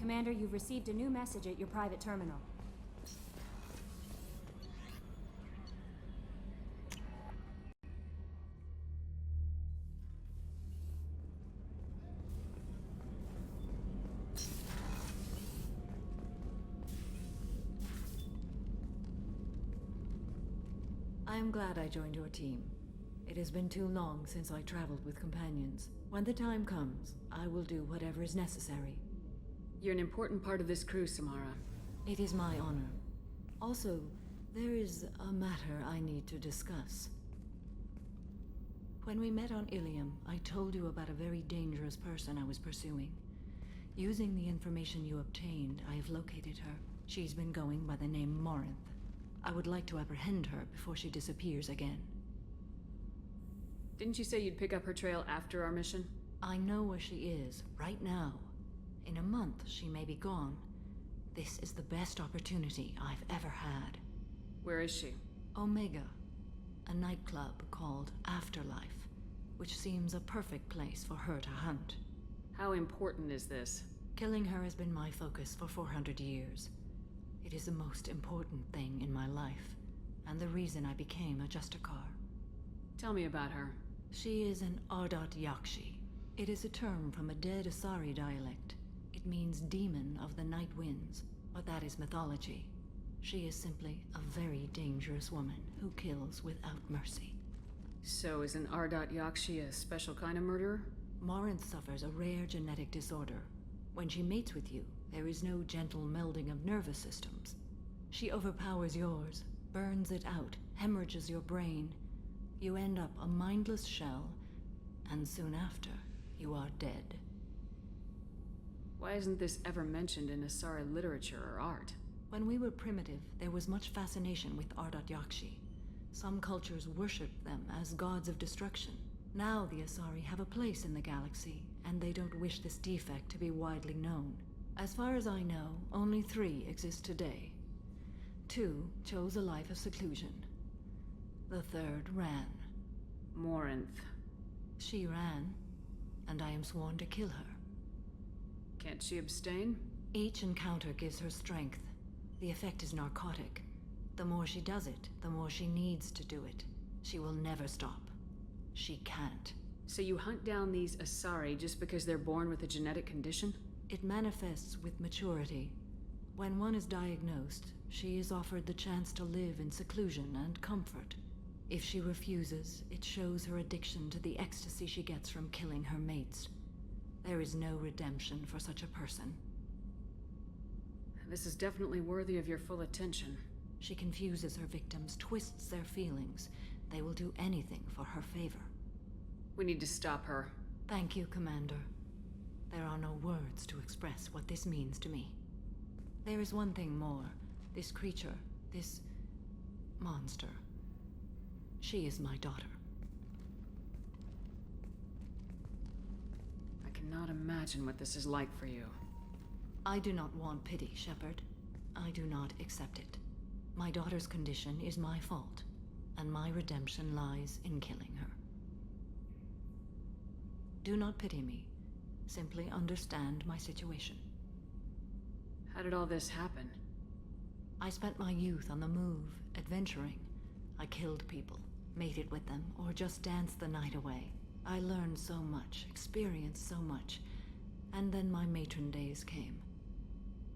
Commander, you've received a new message at your private terminal. I am glad I joined your team. It has been too long since I traveled with companions. When the time comes, I will do whatever is necessary. You're an important part of this crew, Samara. It is my honor. Also, there is a matter I need to discuss. When we met on Ilium, I told you about a very dangerous person I was pursuing. Using the information you obtained, I have located her. She's been going by the name Morinth. I would like to apprehend her before she disappears again. Didn't you say you'd pick up her trail after our mission? I know where she is, right now. In a month, she may be gone. This is the best opportunity I've ever had. Where is she? Omega, a nightclub called Afterlife, which seems a perfect place for her to hunt. How important is this? Killing her has been my focus for 400 years. It is the most important thing in my life, and the reason I became a Justicar. Tell me about her. She is an Ardat-Yakshi. It is a term from a dead Asari dialect. It means demon of the night winds, but that is mythology. She is simply a very dangerous woman who kills without mercy. So is an Ardat-Yakshi a special kind of murderer? Morinth suffers a rare genetic disorder. When she mates with you, there is no gentle melding of nervous systems. She overpowers yours, burns it out, hemorrhages your brain. You end up a mindless shell, and soon after, you are dead. Why isn't this ever mentioned in Asari literature or art? When we were primitive, there was much fascination with Ardat-Yakshi. Some cultures worshipped them as gods of destruction. Now the Asari have a place in the galaxy, and they don't wish this defect to be widely known. As far as I know, only 3 exist today. 2 chose a life of seclusion. The 3rd ran. Morinth. She ran, and I am sworn to kill her. Can't she abstain? Each encounter gives her strength. The effect is narcotic. The more she does it, the more she needs to do it. She will never stop. She can't. So you hunt down these Asari just because they're born with a genetic condition? It manifests with maturity. When one is diagnosed, she is offered the chance to live in seclusion and comfort. If she refuses, it shows her addiction to the ecstasy she gets from killing her mates. There is no redemption for such a person. This is definitely worthy of your full attention. She confuses her victims, twists their feelings. They will do anything for her favor. We need to stop her. Thank you, Commander. There are no words to express what this means to me. There is one thing more. This creature, this monster. She is my daughter. I cannot imagine what this is like for you. I do not want pity, Shepard. I do not accept it. My daughter's condition is my fault, and my redemption lies in killing her. Do not pity me. Simply understand my situation. How did all this happen? I spent my youth on the move, adventuring. I killed people, mated with them, or just danced the night away. I learned so much, experienced so much, and then my matron days came.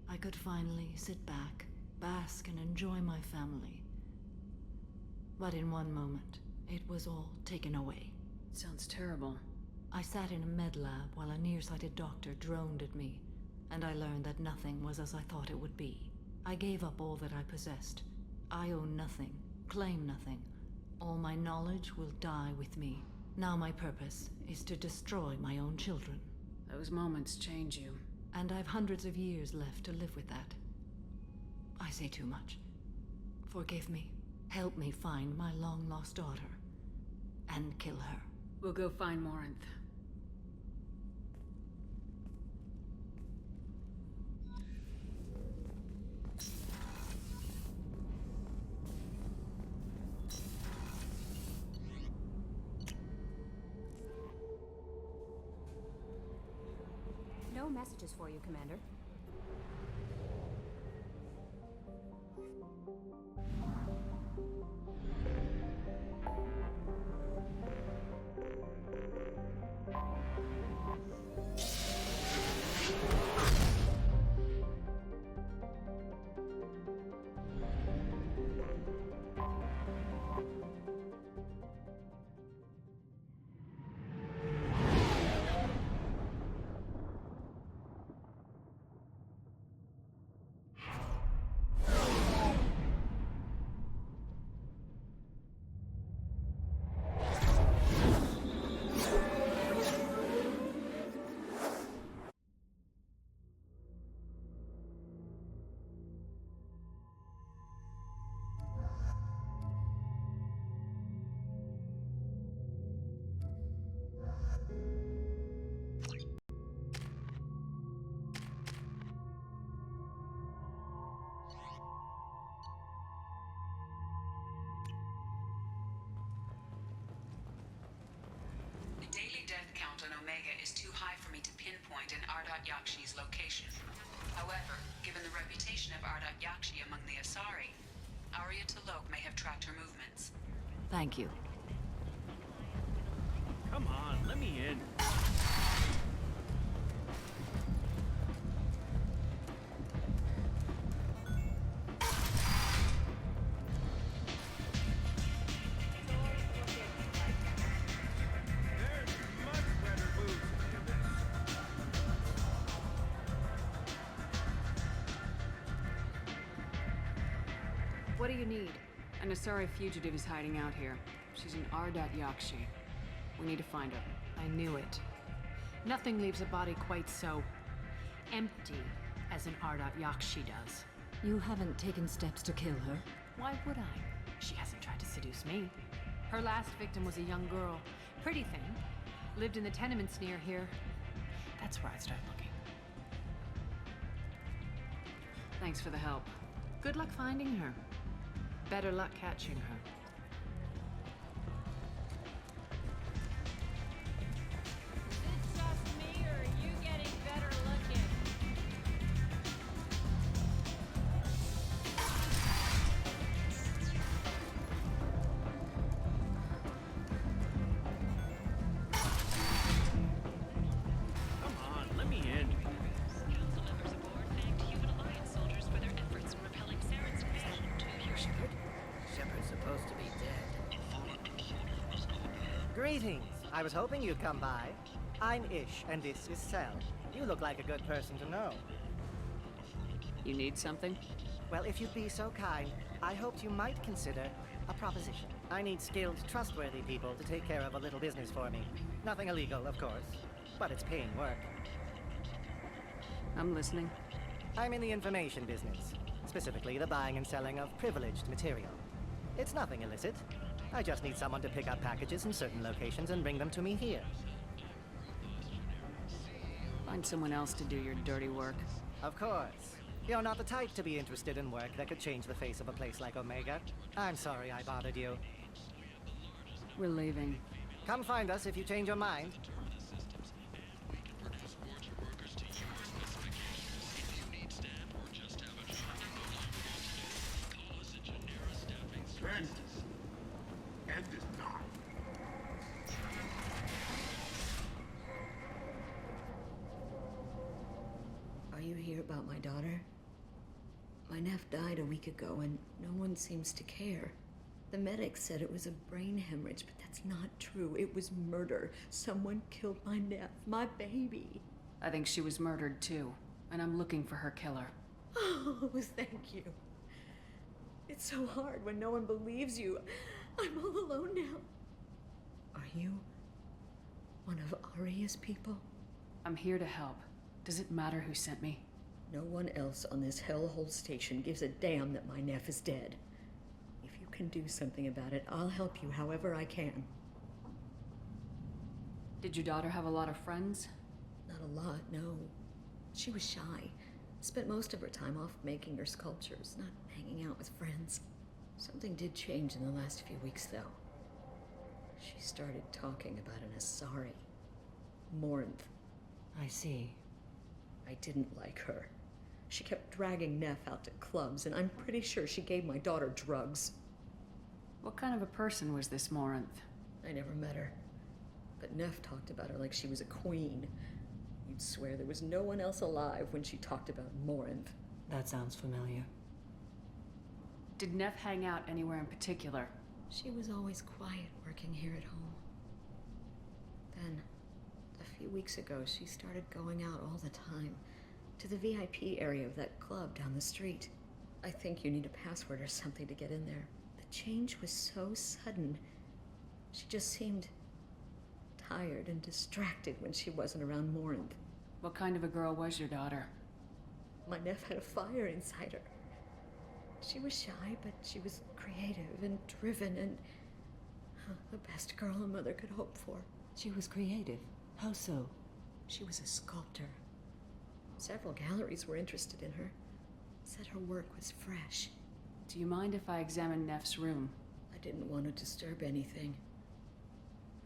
I could finally sit back, bask, and enjoy my family. But in one moment, it was all taken away. Sounds terrible. I sat in a med lab while a nearsighted doctor droned at me, and I learned that nothing was as I thought it would be. I gave up all that I possessed. I own nothing, claim nothing. All my knowledge will die with me. Now my purpose is to destroy my own children. Those moments change you. And I've hundreds of years left to live with that. I say too much. Forgive me. Help me find my long-lost daughter. And kill her. We'll go find Morinth. No messages for you, Commander. Ardat-Yakshi's location. However, given the reputation of Ardat-Yakshi among the Asari, Arya T'Loak may have tracked her movements. Thank you. Come on, let me in. What do you need? An Asari fugitive is hiding out here. She's an Ardat-Yakshi. We need to find her. I knew it. Nothing leaves a body quite so empty as an Ardat-Yakshi does. You haven't taken steps to kill her? Why would I? She hasn't tried to seduce me. Her last victim was a young girl. Pretty thing. Lived in the tenements near here. That's where I start looking. Thanks for the help. Good luck finding her. Better luck catching her. Is it just me, or are you getting better looking? Come on, let me in. Council members aboard thanked Human Alliance soldiers for their efforts in repelling Saren's invasion 2 years ago. Shepard's supposed to be dead. Greetings. I was hoping you'd come by. I'm Ish, and this is Cell. You look like a good person to know. You need something? Well, if you'd be so kind, I hoped you might consider a proposition. I need skilled, trustworthy people to take care of a little business for me. Nothing illegal, of course, but it's paying work. I'm listening. I'm in the information business, specifically the buying and selling of privileged material. It's nothing illicit. I just need someone to pick up packages in certain locations and bring them to me here. Find someone else to do your dirty work. Of course. You're not the type to be interested in work that could change the face of a place like Omega. I'm sorry I bothered you. We're leaving. Come find us if you change your mind. End is not. Are you here about my daughter? My nephew died a week ago and no one seems to care. The medics said it was a brain hemorrhage, but that's not true. It was murder. Someone killed my nephew, my baby. I think she was murdered too, and I'm looking for her killer. Oh, thank you. It's so hard when no one believes you. I'm all alone now. Are you one of Arya's people? I'm here to help. Does it matter who sent me? No one else on this hellhole station gives a damn that my nephew is dead. If you can do something about it, I'll help you however I can. Did your daughter have a lot of friends? Not a lot, no. She was shy. Spent most of her time off making her sculptures, not hanging out with friends. Something did change in the last few weeks, though. She started talking about an Asari. Morinth. I see. I didn't like her. She kept dragging Neff out to clubs, and I'm pretty sure she gave my daughter drugs. What kind of a person was this Morinth? I never met her. But Neff talked about her like she was a queen. You'd swear there was no one else alive when she talked about Morinth. That sounds familiar. Did Neff hang out anywhere in particular? She was always quiet working here at home. Then, a few weeks ago, she started going out all the time. To the VIP area of that club down the street. I think you need a password or something to get in there. The change was so sudden. She just seemed tired and distracted when she wasn't around Morinth. What kind of a girl was your daughter? My nephew had a fire inside her. She was shy, but she was creative and driven and the best girl a mother could hope for. She was creative. How so? She was a sculptor. Several galleries were interested in her. Said her work was fresh. Do you mind if I examine Neff's room? I didn't want to disturb anything.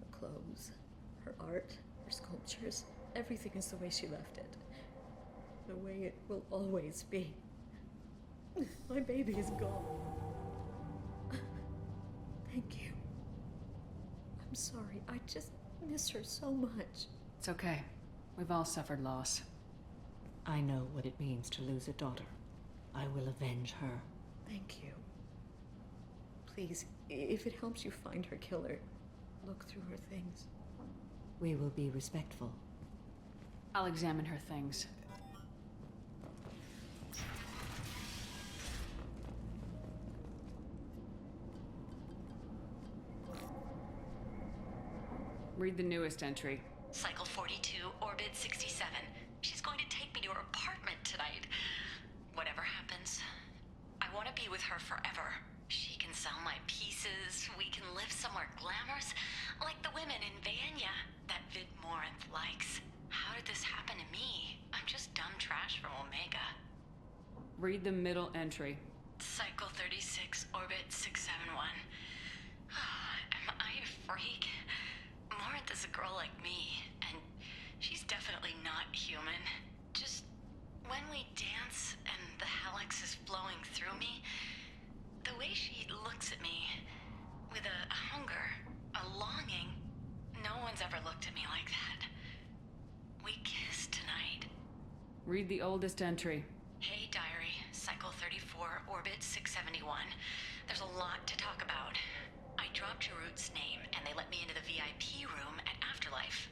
Her clothes, her art, her sculptures, everything is the way she left it. the way it will always be. My baby is gone. Thank you. I'm sorry. I just miss her so much. It's okay. We've all suffered loss. I know what it means to lose a daughter. I will avenge her. Thank you. Please, if it helps you find her killer, look through her things. We will be respectful. I'll examine her things. Read the newest entry. Cycle 42, Orbit 67. She's going to take me to her apartment tonight. Whatever happens, I want to be with her forever. She can sell my pieces. We can live somewhere glamorous, like the women in Vanya that Vid Morinth likes. How did this happen to me? I'm just dumb trash from Omega. Read the middle entry. Cycle 36, Orbit 671. Am I a freak? Morinth is a girl like me, and she's definitely not human. Just when we dance and the helix is flowing through me, the way she looks at me with a hunger, a longing, no one's ever looked at me like that. We kissed tonight. Read the oldest entry. Hey, diary, Cycle 34, Orbit 671. There's a lot to talk about. I dropped Jarut's name, and they let me into the VIP room at Afterlife.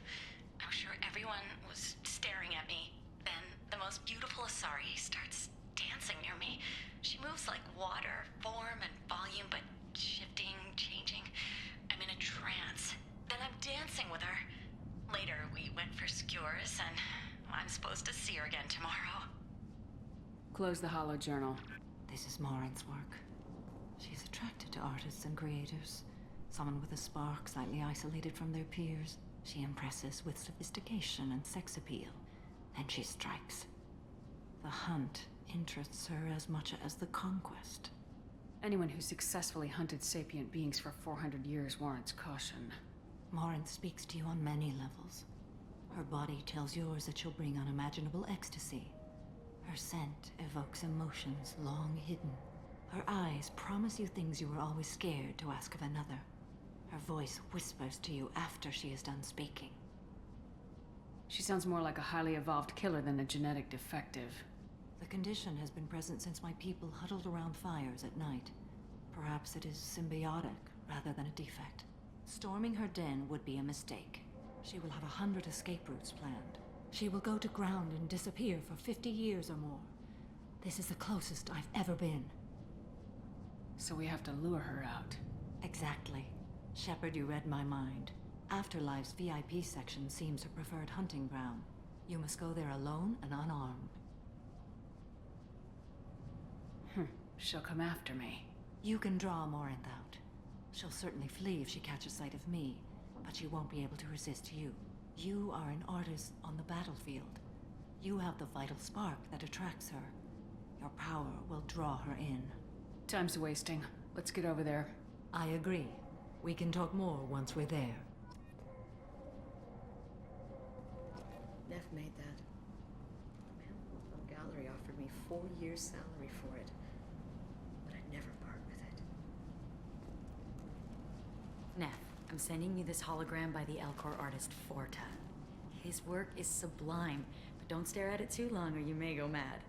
I'm sure everyone was staring at me. Then, the most beautiful Asari starts dancing near me. She moves like water, form and volume, but shifting, changing. I'm in a trance. Then I'm dancing with her. Later, we went for skewers, and I'm supposed to see her again tomorrow. Close the hollow journal. This is Morinth's work. She's attracted to artists and creators. Someone with a spark, slightly isolated from their peers. She impresses with sophistication and sex appeal. Then she strikes. The hunt interests her as much as the conquest. Anyone who successfully hunted sapient beings for 400 years warrants caution. Morinth speaks to you on many levels. Her body tells yours that she'll bring unimaginable ecstasy. Her scent evokes emotions long hidden. Her eyes promise you things you were always scared to ask of another. Her voice whispers to you after she is done speaking. She sounds more like a highly evolved killer than a genetic defective. The condition has been present since my people huddled around fires at night. Perhaps it is symbiotic rather than a defect. Storming her den would be a mistake. She will have 100 escape routes planned. She will go to ground and disappear for 50 years or more. This is the closest I've ever been. So we have to lure her out. Exactly. Shepard, you read my mind. Afterlife's VIP section seems her preferred hunting ground. You must go there alone and unarmed. She'll come after me. You can draw Morinth out. She'll certainly flee if she catches sight of me, but she won't be able to resist you. You are an artist on the battlefield. You have the vital spark that attracts her. Your power will draw her in. Time's wasting. Let's get over there. I agree. We can talk more once we're there. Neff made that. The man from the gallery offered me 4 years' salary for it. But I'd never part with it. Neff, I'm sending you this hologram by the Elcor artist Forta. His work is sublime, but don't stare at it too long or you may go mad.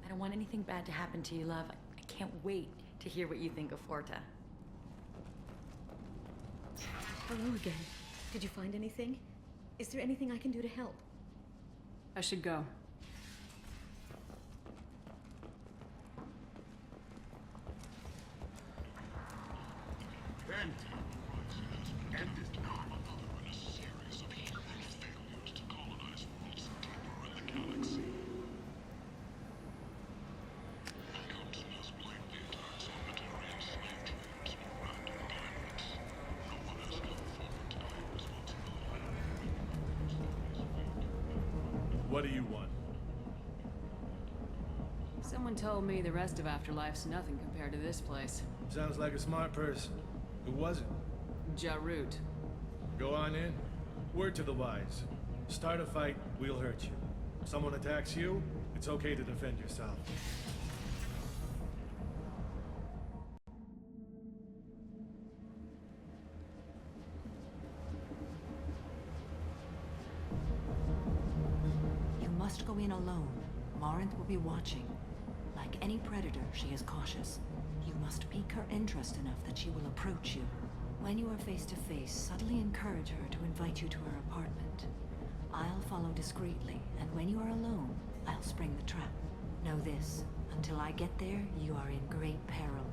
I don't want anything bad to happen to you, love. I can't wait to hear what you think of Forta. Hello again. Did you find anything? Is there anything I can do to help? I should go. End is not another in a series of human failures to colonize worlds deeper in the galaxy. The Council has blamed the attacks on Batarian slave trains for random pirates. No one has come forward to claim responsibility. What do you want? Someone told me the rest of Afterlife's nothing compared to this place. Sounds like a smart person. Who was it? Jarut. Go on in. Word to the wise. Start a fight, we'll hurt you. Someone attacks you, it's okay to defend yourself. You must go in alone. Morinth will be watching. Like any predator, she is cautious. You must pique her interest enough that she will approach you. When you are face to face, subtly encourage her to invite you to her apartment. I'll follow discreetly, and when you are alone, I'll spring the trap. Know this, until I get there, you are in great peril.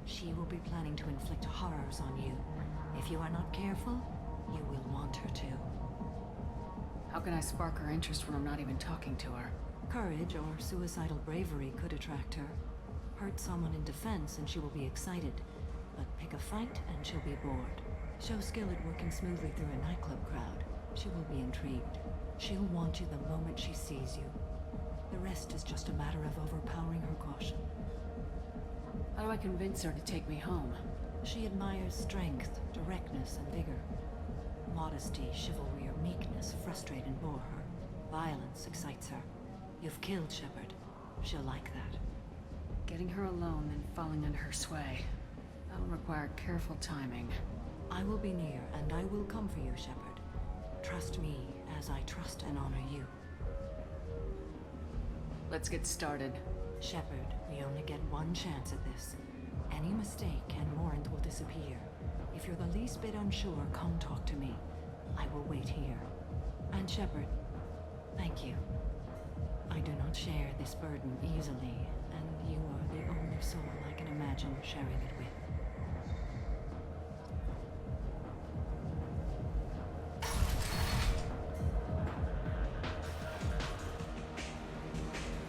She will be planning to inflict horrors on you. If you are not careful, you will want her to. How can I spark her interest when I'm not even talking to her? Courage or suicidal bravery could attract her. Hurt someone in defense and she will be excited. But pick a fight and she'll be bored. Show skill at working smoothly through a nightclub crowd. She will be intrigued. She'll want you the moment she sees you. The rest is just a matter of overpowering her caution. How do I convince her to take me home? She admires strength, directness, and vigor. Modesty, chivalry, or meekness frustrate and bore her. Violence excites her. You've killed Shepard. She'll like that. Getting her alone, then falling under her sway. That'll require careful timing. I will be near, and I will come for you, Shepard. Trust me, as I trust and honor you. Let's get started. Shepard, we only get one chance at this. Any mistake and Morinth will disappear. If you're the least bit unsure, come talk to me. I will wait here. And Shepard, thank you. I do not share this burden easily, and you are the only soul I can imagine sharing it with.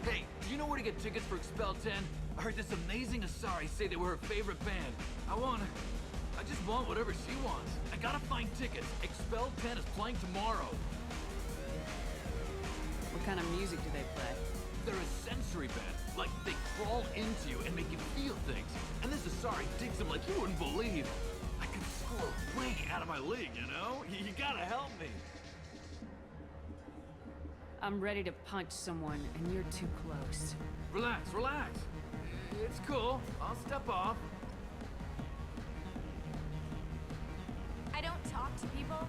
Hey, do you know where to get tickets for Expel 10? I heard this amazing Asari say they were her favorite band. I just want whatever she wants. I gotta find tickets. Expel 10 is playing tomorrow. What kind of music do they play? They're a sensory band. Like, they crawl into you and make you feel things. And this Asari digs them like you wouldn't believe. I could score way out of my league, you know? You gotta help me. I'm ready to punch someone, and you're too close. Relax, relax. It's cool. I'll step off. I don't talk to people.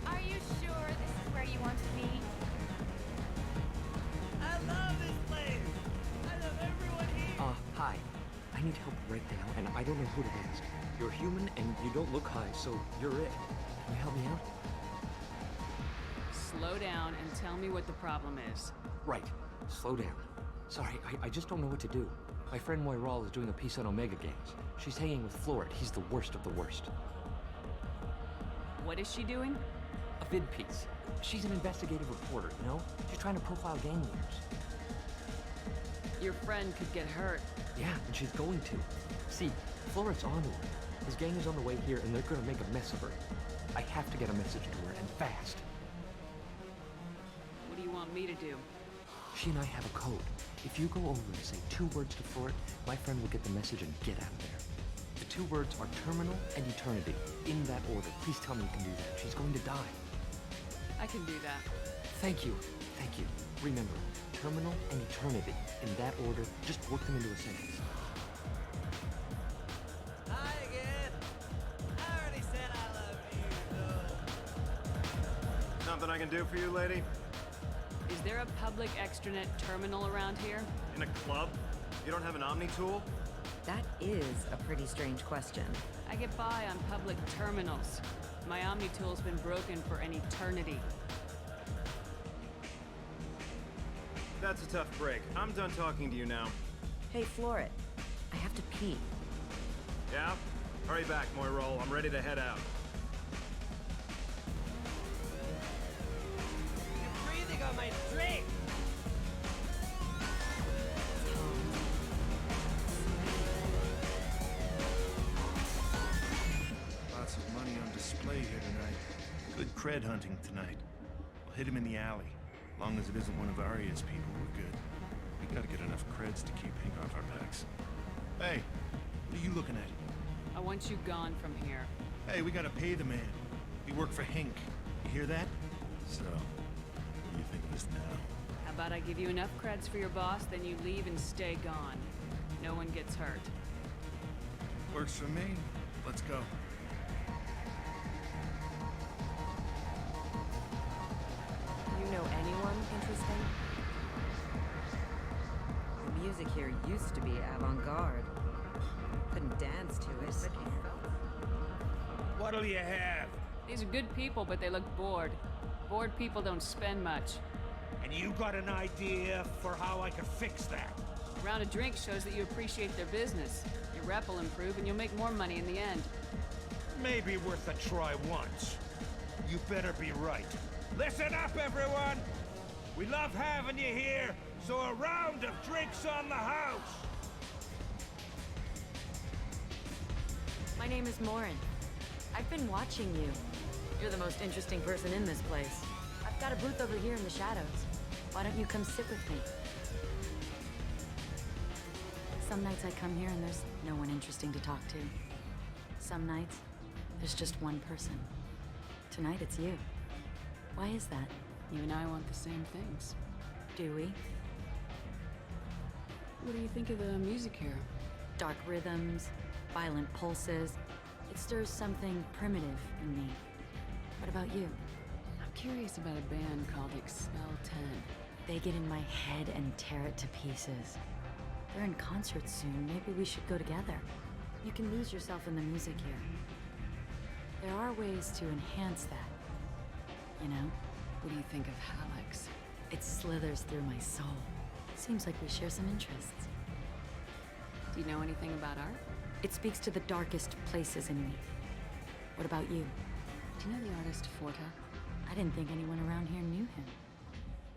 Are you sure this is where you want to be? I love this place! I love everyone here! Hi. I need help right now, and I don't know who to ask. You're human, and you don't look high, so you're it. Can you help me out? Slow down and tell me what the problem is. Right. Slow down. Sorry, I just don't know what to do. My friend Moiral is doing a piece on Omega Games. She's hanging with Florid. He's the worst of the worst. What is she doing? A vid piece. She's an investigative reporter, you know? She's trying to profile gang leaders. Your friend could get hurt. Yeah, and she's going to. See, Florid's on her. His gang is on the way here, and they're gonna make a mess of her. I have to get a message to her, and fast. What do you want me to do? She and I have a code. If you go over and say 2 words to Florid, my friend will get the message and get out of there. The 2 words are terminal and eternity. In that order. Please tell me you can do that. She's going to die. I can do that. Thank you. Thank you. Remember, terminal and eternity. In that order, just work them into a sentence. Hi again! I already said I love you, though. Something I can do for you, lady? Is there a public extranet terminal around here? In a club? You don't have an Omni tool? That is a pretty strange question. I get by on public terminals. My Omni tool's been broken for an eternity. That's a tough break. I'm done talking to you now. Hey, Florid. I have to pee. Yeah? Hurry back, Moiral. I'm ready to head out. You're breathing on my drink! Lots of money on display here tonight. Good cred hunting tonight. We'll hit him in the alley. Long as it isn't one of Arya's people, we're good. We gotta get enough creds to keep pink off our backs. Hey, what are you looking at? I want you gone from here. Hey, we gotta pay the man. We work for Hink. You hear that? So, what do you think of this now? How about I give you enough creds for your boss, then you leave and stay gone. No one gets hurt. Works for me. Let's go. You know anyone interesting? The music here used to be avant-garde. Couldn't dance to it, but... What'll you have? These are good people, but they look bored. Bored people don't spend much. And you got an idea for how I could fix that? A round of drinks shows that you appreciate their business. Your rep will improve and you'll make more money in the end. Maybe worth a try once. You better be right. Listen up, everyone! We love having you here, so a round of drinks on the house! My name is Morin. I've been watching you. You're the most interesting person in this place. I've got a booth over here in the shadows. Why don't you come sit with me? Some nights I come here and there's no one interesting to talk to. Some nights, there's just one person. Tonight it's you. Why is that? You and I want the same things. Do we? What do you think of the music here? Dark rhythms, violent pulses. It stirs something primitive in me. What about you? I'm curious about a band called Expel 10. They get in my head and tear it to pieces. They're in concert soon. Maybe we should go together. You can lose yourself in the music here. There are ways to enhance that. You know? What do you think of Hallex? It slithers through my soul. Seems like we share some interests. Do you know anything about art? It speaks to the darkest places in me. What about you? Do you know the artist Forta? I didn't think anyone around here knew him.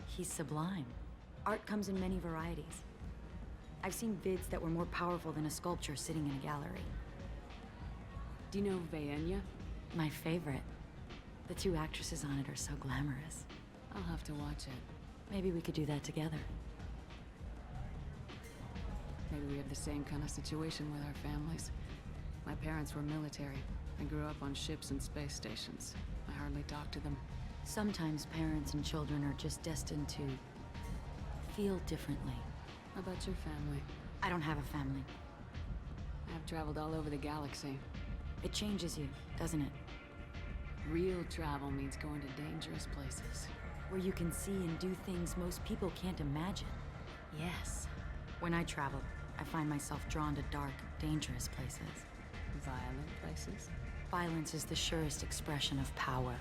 He's sublime. Art comes in many varieties. I've seen vids that were more powerful than a sculpture sitting in a gallery. Do you know Vaenya? My favorite. The two actresses on it are so glamorous. I'll have to watch it. Maybe we could do that together. Maybe we have the same kind of situation with our families. My parents were military. I grew up on ships and space stations. I hardly talked to them. Sometimes parents and children are just destined to feel differently. How about your family? I don't have a family. I've traveled all over the galaxy. It changes you, doesn't it? Real travel means going to dangerous places. Where you can see and do things most people can't imagine. Yes. When I travel, I find myself drawn to dark, dangerous places. Violent places? Violence is the surest expression of power.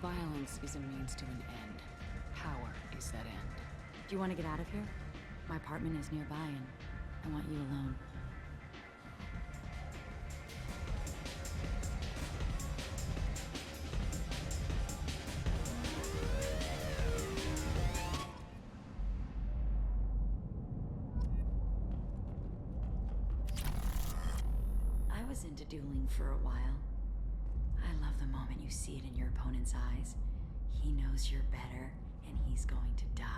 Violence is a means to an end. Power is that end. Do you want to get out of here? My apartment is nearby and I want you alone. I was into dueling for a while. I love the moment you see it in your opponent's eyes. He knows you're better, and he's going to die.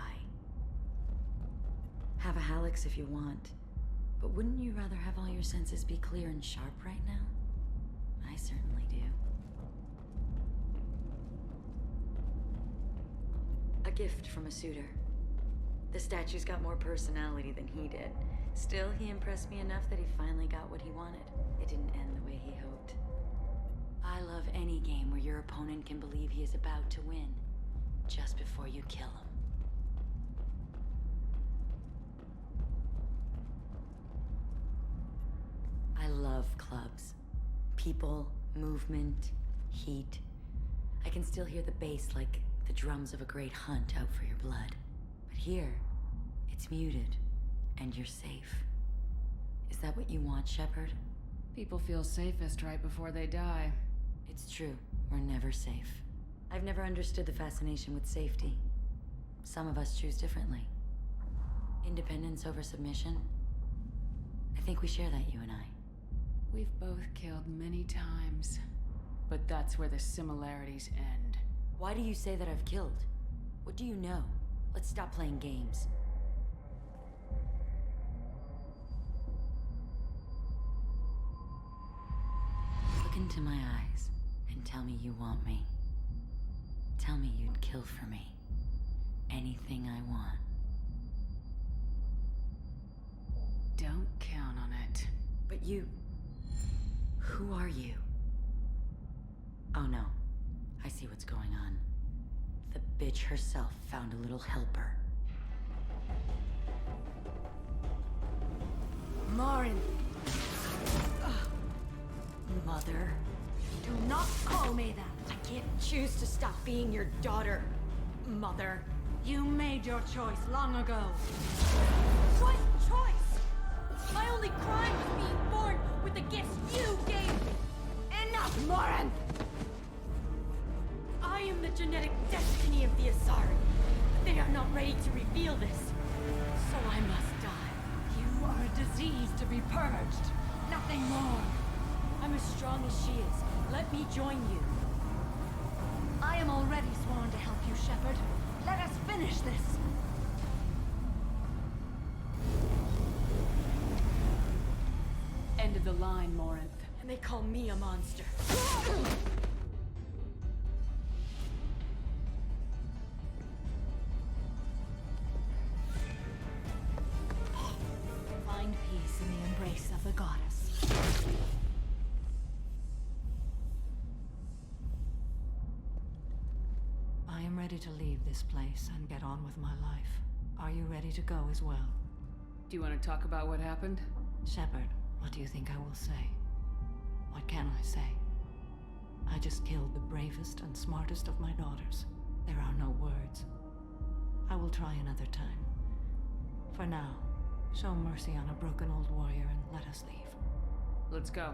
Have a Hallex if you want, but wouldn't you rather have all your senses be clear and sharp right now? I certainly do. A gift from a suitor. The statue's got more personality than he did. Still, he impressed me enough that he finally got what he wanted. It didn't end the way he hoped. I love any game where your opponent can believe he is about to win, just before you kill him. I love clubs. People, movement, heat. I can still hear the bass like the drums of a great hunt out for your blood. But here, it's muted, and you're safe. Is that what you want, Shepard? People feel safest right before they die. It's true. We're never safe. I've never understood the fascination with safety. Some of us choose differently. Independence over submission. I think we share that, you and I. We've both killed many times, but that's where the similarities end. Why do you say that I've killed? What do you know? Let's stop playing games. Look into my eyes and Tell me you want me. Tell me you'd kill for me. Anything I want. Don't count on it. But you... Who are you? Oh no. I see what's going on. The bitch herself found a little helper. Morin! Mother. Do not call me that! I can't choose to stop being your daughter, Mother. You made your choice long ago. What choice? My only crime was being born with the gifts you gave me! Enough, Morin! I am the genetic destiny of the Asari. They are not ready to reveal this. So I must die. You are a disease to be purged. Nothing more. I'm as strong as she is. Let me join you. I am already sworn to help you, Shepard. Let us finish this. End of the line, Morinth. And they call me a monster. Find peace in the embrace of the goddess. I am ready to leave this place and get on with my life. Are you ready to go as well? Do you want to talk about what happened? Shepard, what do you think I will say? What can I say? I just killed the bravest and smartest of my daughters. There are no words. I will try another time. For now, show mercy on a broken old warrior and let us leave. Let's go.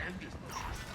End it.